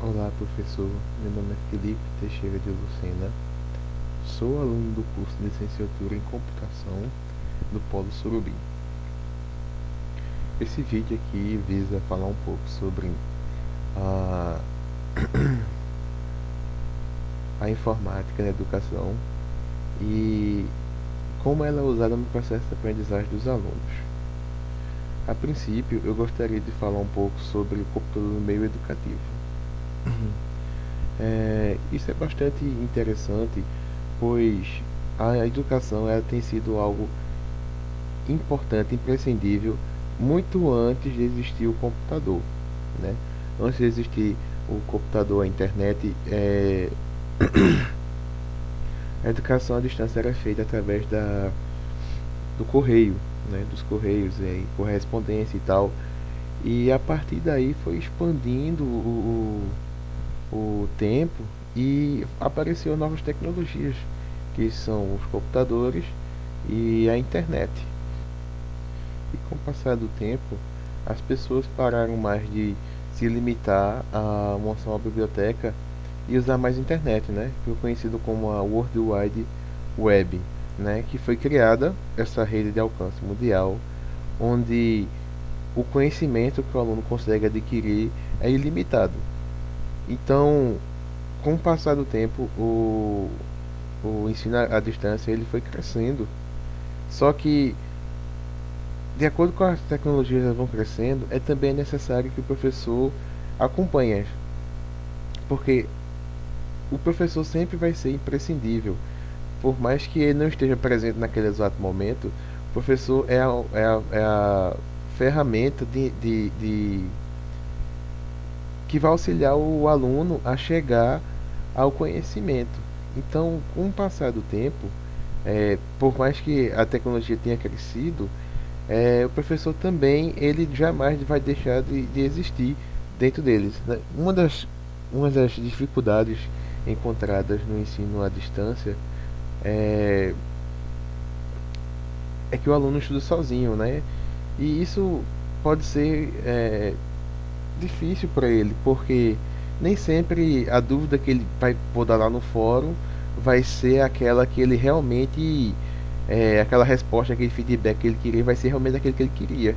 Olá, professor. Meu nome é Felipe Teixeira de Lucena. Sou aluno do curso de Licenciatura em Computação do Polo Surubim. Esse vídeo aqui visa falar um pouco sobre a, a informática na educação e como ela é usada no processo de aprendizagem dos alunos. A princípio, eu gostaria de falar um pouco sobre o computador no meio educativo. Isso é bastante interessante, pois a educação ela tem sido algo importante, imprescindível, muito antes de existir o computador, né? Antes de existir o computador, a internet, a educação à distância era feita através do correio, né? Dos correios, correspondência e tal. E a partir daí foi expandindo o tempo e apareceu novas tecnologias, que são os computadores e a internet. E com o passar do tempo, as pessoas pararam mais de se limitar a montar uma biblioteca e usar mais a internet, né? Que é conhecido como a World Wide Web, né? Que foi criada essa rede de alcance mundial, onde o conhecimento que o aluno consegue adquirir é ilimitado. Então, com o passar do tempo, o ensino à distância ele foi crescendo. Só que, de acordo com as tecnologias que vão crescendo, é também necessário que o professor acompanhe, porque o professor sempre vai ser imprescindível. Por mais que ele não esteja presente naquele exato momento, o professor é a ferramenta que vai auxiliar o aluno a chegar ao conhecimento. Então, com o passar do tempo, por mais que a tecnologia tenha crescido, o professor também ele jamais vai deixar de existir dentro deles, né? Uma das dificuldades encontradas no ensino à distância é, é que o aluno estuda sozinho, né? E isso pode ser difícil para ele, porque nem sempre a dúvida que ele vai poder lá no fórum vai ser aquela que ele realmente aquela resposta, aquele feedback que ele queria vai ser realmente aquele que ele queria,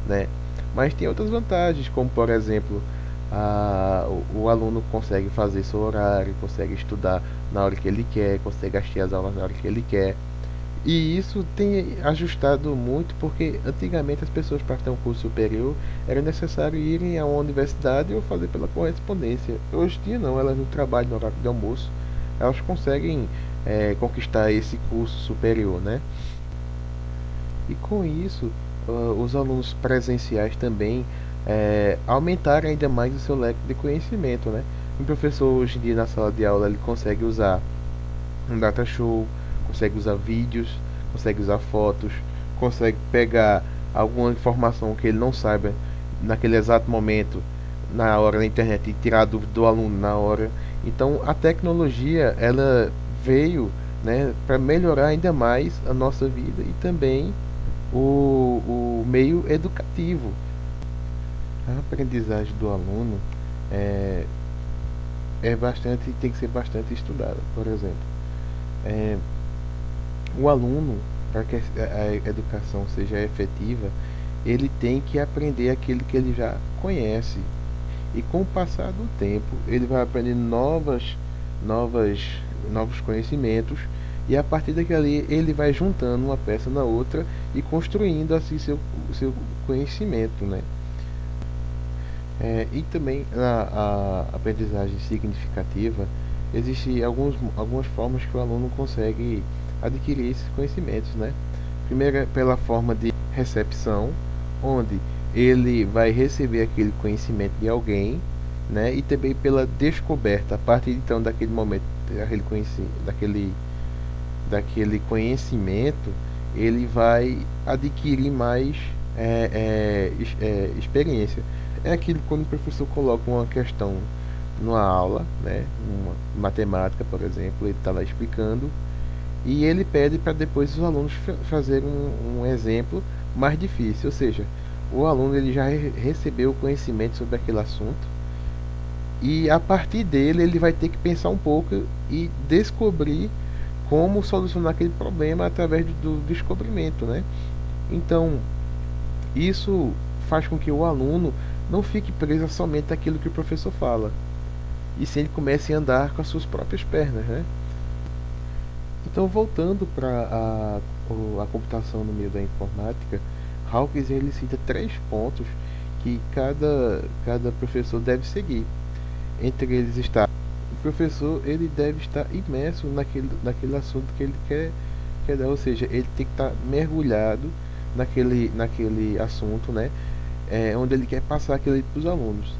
né? Mas tem outras vantagens, como por exemplo, o aluno consegue fazer seu horário, consegue estudar na hora que ele quer, consegue assistir as aulas na hora que ele quer. E isso tem ajustado muito, porque antigamente as pessoas para ter um curso superior era necessário irem a uma universidade ou fazer pela correspondência. Hoje em dia não, elas no trabalho, no horário de almoço, elas conseguem conquistar esse curso superior, né? E com isso, os alunos presenciais também aumentaram ainda mais o seu leque de conhecimento, né? O professor hoje em dia na sala de aula ele consegue usar um data show, consegue usar vídeos, consegue usar fotos, consegue pegar alguma informação que ele não saiba naquele exato momento, na hora na internet, e tirar a dúvida do aluno na hora. Então a tecnologia ela veio, né, para melhorar ainda mais a nossa vida e também o meio educativo. A aprendizagem do aluno é, tem que ser bastante estudada. Por exemplo, é, o aluno, para que a educação seja efetiva, ele tem que aprender aquilo que ele já conhece. E com o passar do tempo, ele vai aprendendo novas, novos conhecimentos. E a partir daquele ele vai juntando uma peça na outra e construindo assim seu conhecimento, né? E também a aprendizagem significativa, existem algumas formas que o aluno consegue adquirir esses conhecimentos, né? Primeiro é pela forma de recepção, onde ele vai receber aquele conhecimento de alguém, né? E também pela descoberta, a partir então daquele momento, daquele conhecimento, ele vai adquirir mais experiência. É aquilo quando o professor coloca uma questão numa aula, né, uma matemática, por exemplo, ele está lá explicando e ele pede para depois os alunos fazerem um exemplo mais difícil, ou seja, o aluno ele já recebeu o conhecimento sobre aquele assunto e a partir dele ele vai ter que pensar um pouco e descobrir como solucionar aquele problema através do descobrimento, né? Então, isso faz com que o aluno não fique preso somente àquilo que o professor fala, e sim ele comece a andar com as suas próprias pernas, né? Então, voltando para a computação no meio da informática, Hawkins ele cita 3 pontos que cada professor deve seguir. Entre eles está o professor ele deve estar imerso naquele assunto que ele quer dar, ou seja, ele tem que estar mergulhado naquele assunto, né? Onde ele quer passar aquilo para os alunos.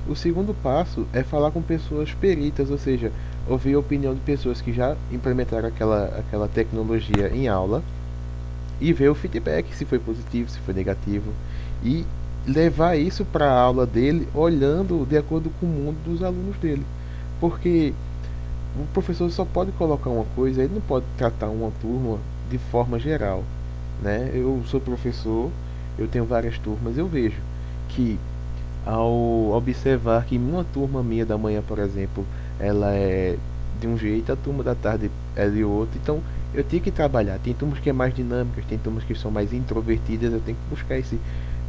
O segundo passo é falar com pessoas peritas, ou seja, ouvir a opinião de pessoas que já implementaram aquela tecnologia em aula e ver o feedback, se foi positivo, se foi negativo, e levar isso para a aula dele olhando de acordo com o mundo dos alunos dele. Porque o professor só pode colocar uma coisa, ele não pode tratar uma turma de forma geral, né? Eu sou professor, eu tenho várias turmas, eu vejo que ao observar que uma turma minha da manhã, por exemplo, ela é de um jeito, a turma da tarde é de outro, então eu tenho que trabalhar. Tem turmas que é mais dinâmicas, tem turmas que são mais introvertidas, eu tenho que buscar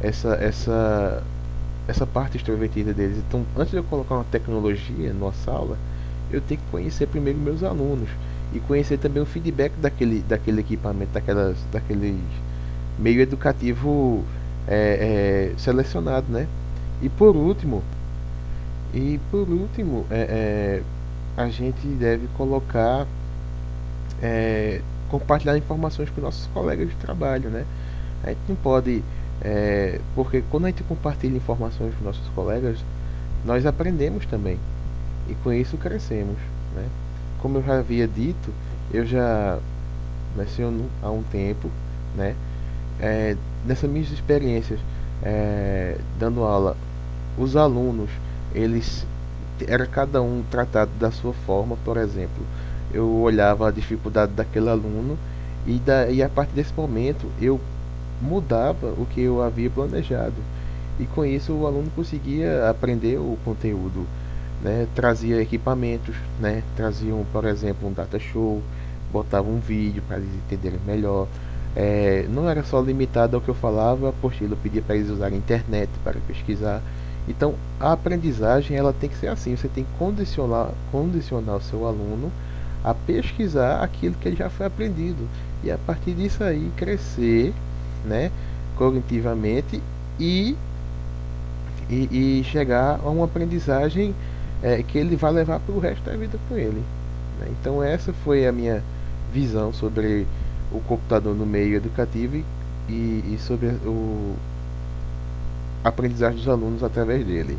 essa, essa, essa parte extrovertida deles. Então, antes de eu colocar uma tecnologia numa sala, eu tenho que conhecer primeiro meus alunos e conhecer também o feedback daquele equipamento, daqueles meio educativo selecionado, né? E por último, a gente deve colocar, compartilhar informações com nossos colegas de trabalho, né? A gente não pode, porque quando a gente compartilha informações com nossos colegas, nós aprendemos também e com isso crescemos, né? Como eu já havia dito, eu já leciono há um tempo, né? Nessas minhas experiências, dando aula, os alunos, eles era cada um tratado da sua forma. Por exemplo, eu olhava a dificuldade daquele aluno e a partir desse momento eu mudava o que eu havia planejado, e com isso o aluno conseguia aprender o conteúdo, né? Trazia equipamentos, né? Traziam, por exemplo, um data show, botavam um vídeo para eles entenderem melhor. Não era só limitado ao que eu falava, a apostila, eu pedia para eles usarem a internet para pesquisar. Então, a aprendizagem ela tem que ser assim, você tem que condicionar o seu aluno a pesquisar aquilo que ele já foi aprendido, e a partir disso aí crescer, né, cognitivamente, e, e chegar a uma aprendizagem que ele vai levar para o resto da vida com ele, né? Então essa foi a minha visão sobre o computador no meio educativo e sobre a aprendizagem dos alunos através dele.